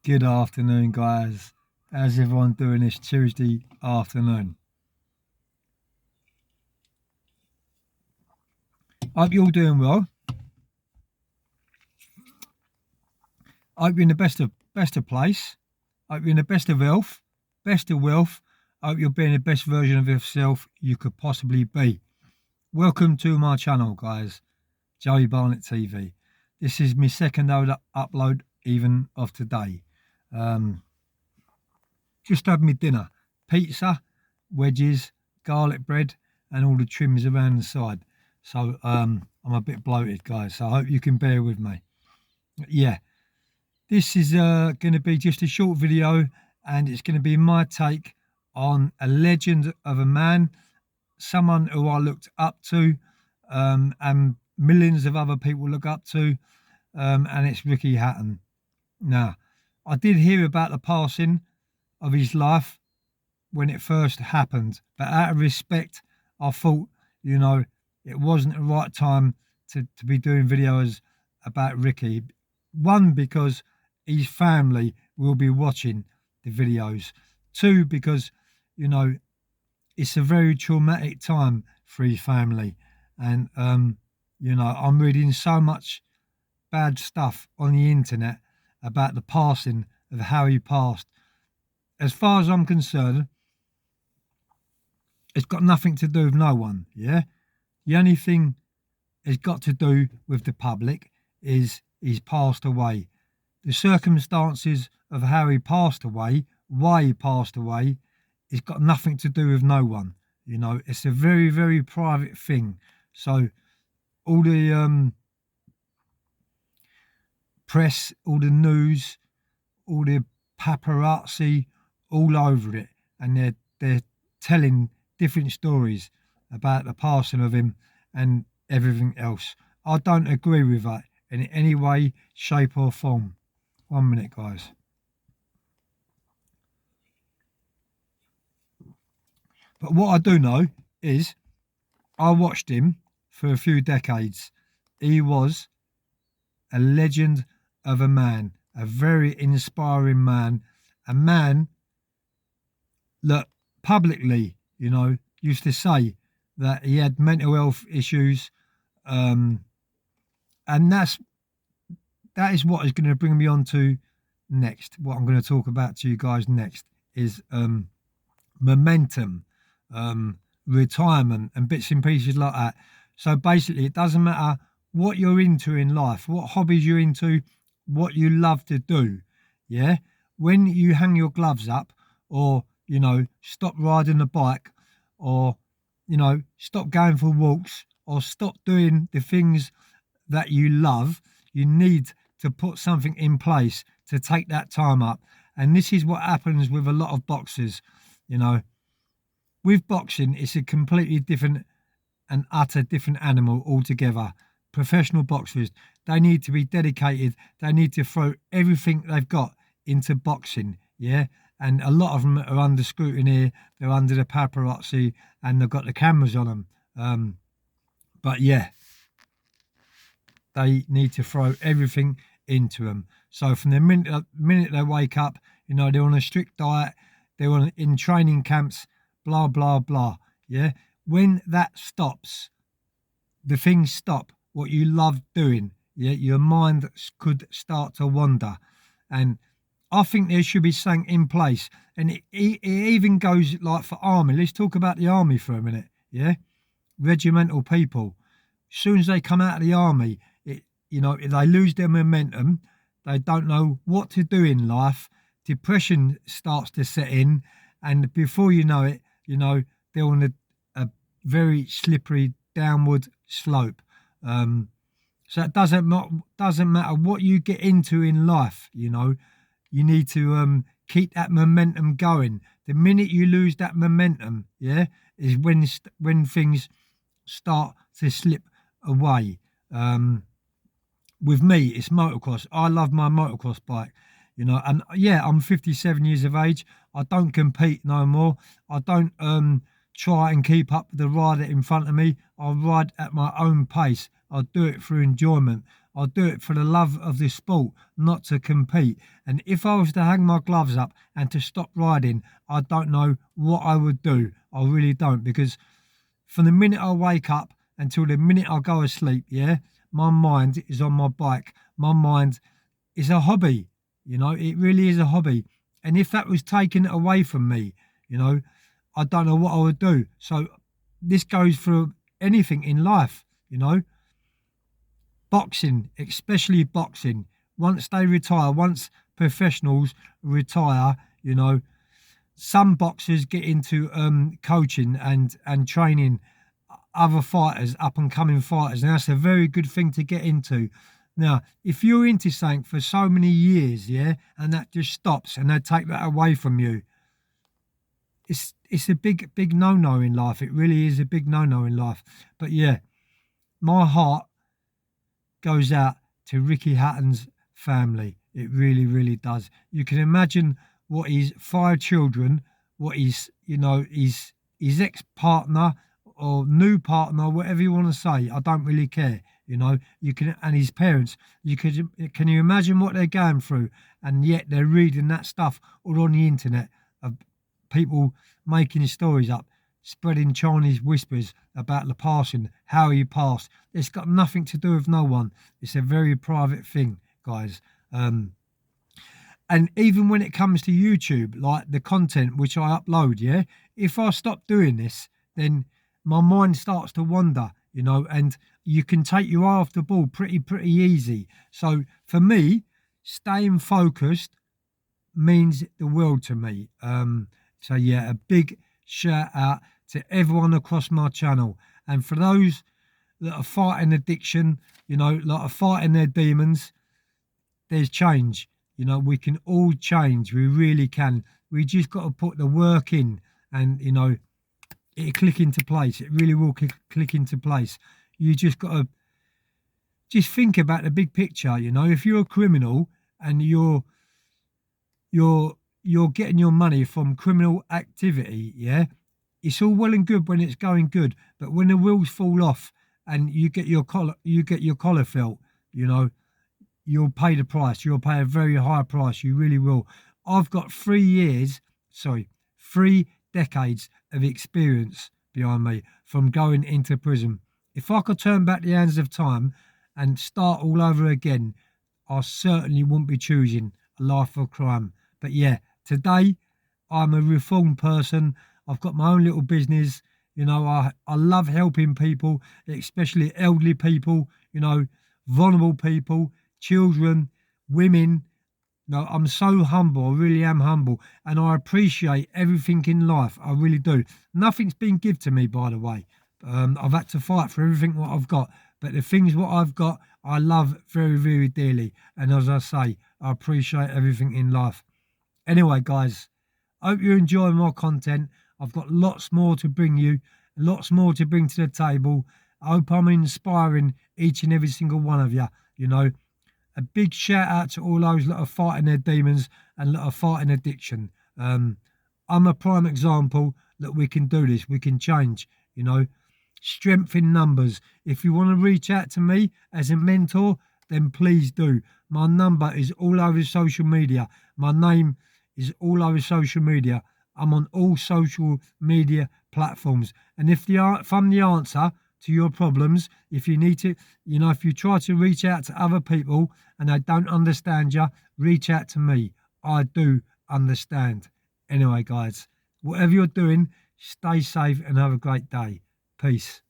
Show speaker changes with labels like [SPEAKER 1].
[SPEAKER 1] Good afternoon, guys. How's everyone doing this Tuesday afternoon? Hope you're all doing well. Hope you're in the best of place. Hope you're in the best of health, best of wealth. Hope you're being the best version of yourself you could possibly be. Welcome to my channel, guys. Joey Barnett TV. This is my second upload even of today. Um, just had my dinner. Pizza, wedges, garlic bread, and all the trims around the side. So I'm a bit bloated, guys. So I hope you can bear with me. Yeah, this is going to be just a short video, and it's going to be my take on a legend of a man, someone who I looked up to, and millions of other people look up to, and it's Ricky Hatton. Now, I did hear about the passing of his life when it first happened. But out of respect, I thought, it wasn't the right time to be doing videos about Ricky. One, because his family will be watching the videos. Two, because, you know, it's a very traumatic time for his family. And, I'm reading so much bad stuff on the internet about the passing of how he passed. As far as I'm concerned, it's got nothing to do with no one. Yeah. The only thing it's got to do with the public is he's passed away. The circumstances of how he passed away, why he passed away, it's got nothing to do with no one. It's a very, very private thing. So all the press, all the news, all the paparazzi, all over it, and they're telling different stories about the passing of him and everything else. I don't agree with that in any way, shape, or form. 1 minute, guys. But what I do know is I watched him for a few decades. He was a legend of a man, a very inspiring man, a man that publicly, used to say that he had mental health issues, um, and that is what is going to bring me on to next. What I'm going to talk about to you guys next is momentum, retirement, and bits and pieces like that. So basically, it doesn't matter what you're into in life, what hobbies you're into, what you love to do. Yeah, when you hang your gloves up, or stop riding the bike, or stop going for walks, or stop doing the things that you love, you need to put something in place to take that time up. And this is what happens with a lot of boxers. You know, with boxing, it's a completely different and utter different animal altogether. Professional boxers, they need to be dedicated. They need to throw everything they've got into boxing. Yeah. And a lot of them are under scrutiny. They're under the paparazzi, and they've got the cameras on them. But yeah, they need to throw everything into them. So from the minute they wake up, they're on a strict diet, they're in training camps, blah blah blah. Yeah, when that stops, the things stop. What you love doing, yeah, your mind could start to wander, and I think there should be something in place. And it even goes like for army. Let's talk about the army for a minute. Yeah, regimental people. As soon as they come out of the army, if they lose their momentum, they don't know what to do in life. Depression starts to set in, and before you know it, they're on a very slippery downward slope. So it doesn't matter what you get into in life. You need to keep that momentum going. The minute you lose that momentum, yeah, is when things start to slip away. With me, it's motocross. I love my motocross bike, and yeah, I'm 57 years of age. I don't compete no more. I don't try and keep up with the rider in front of me. I ride at my own pace. I do it for enjoyment. I do it for the love of the sport, not to compete. And if I was to hang my gloves up and to stop riding, I don't know what I would do. I really don't, because from the minute I wake up until the minute I go to sleep, yeah, my mind is on my bike. My mind is a hobby, it really is a hobby. And if that was taken away from me, I don't know what I would do. So this goes for anything in life, boxing, especially boxing. Once they retire, once professionals retire, some boxers get into coaching and training other fighters, up and coming fighters, and that's a very good thing to get into. Now, if you're into something for so many years, yeah, and that just stops and they take that away from you, it's a big no-no in life. It really is a big no-no in life. But yeah, my heart goes out to Ricky Hatton's family. It really, really does. You can imagine what his 5 children, what his ex-partner or new partner, whatever you want to say, I don't really care. You can, and his parents, can you imagine what they're going through? And yet they're reading that stuff all on the internet of people making stories up, spreading Chinese whispers about the passing, how he passed. It's got nothing to do with no one. It's a very private thing, guys. And even when it comes to YouTube, like the content which I upload, yeah, if I stop doing this, then my mind starts to wander, and you can take your eye off the ball pretty easy. So for me, staying focused means the world to me. So yeah, a big shout out to everyone across my channel. And for those that are fighting addiction, that are fighting their demons, there's change. We can all change. We really can. We just got to put the work in, and it'll click into place. It really will click into place. You just got to just think about the big picture. If you're a criminal and you're getting your money from criminal activity, yeah, it's all well and good when it's going good, but when the wheels fall off and you get your collar felt, you'll pay the price. You'll pay a very high price. You really will. I've got 3 decades of experience behind me from going into prison. If I could turn back the hands of time and start all over again, I certainly wouldn't be choosing a life of crime. But yeah, today I'm a reformed person. I've got my own little business. I love helping people, especially elderly people, vulnerable people, children, women. I'm so humble. I really am humble. And I appreciate everything in life. I really do. Nothing's been given to me, by the way. I've had to fight for everything what I've got. But the things what I've got, I love very, very dearly. And as I say, I appreciate everything in life. Anyway, guys, I hope you enjoy my content. I've got lots more to bring you, lots more to bring to the table. I hope I'm inspiring each and every single one of you, A big shout out to all those that are fighting their demons and that are fighting addiction. I'm a prime example that we can do this. We can change, Strength in numbers. If you want to reach out to me as a mentor, then please do. My number is all over social media. My name is all over social media. I'm on all social media platforms. And if I'm the answer to your problems, if you need to, if you try to reach out to other people and they don't understand you, reach out to me. I do understand. Anyway, guys, whatever you're doing, stay safe and have a great day. Peace.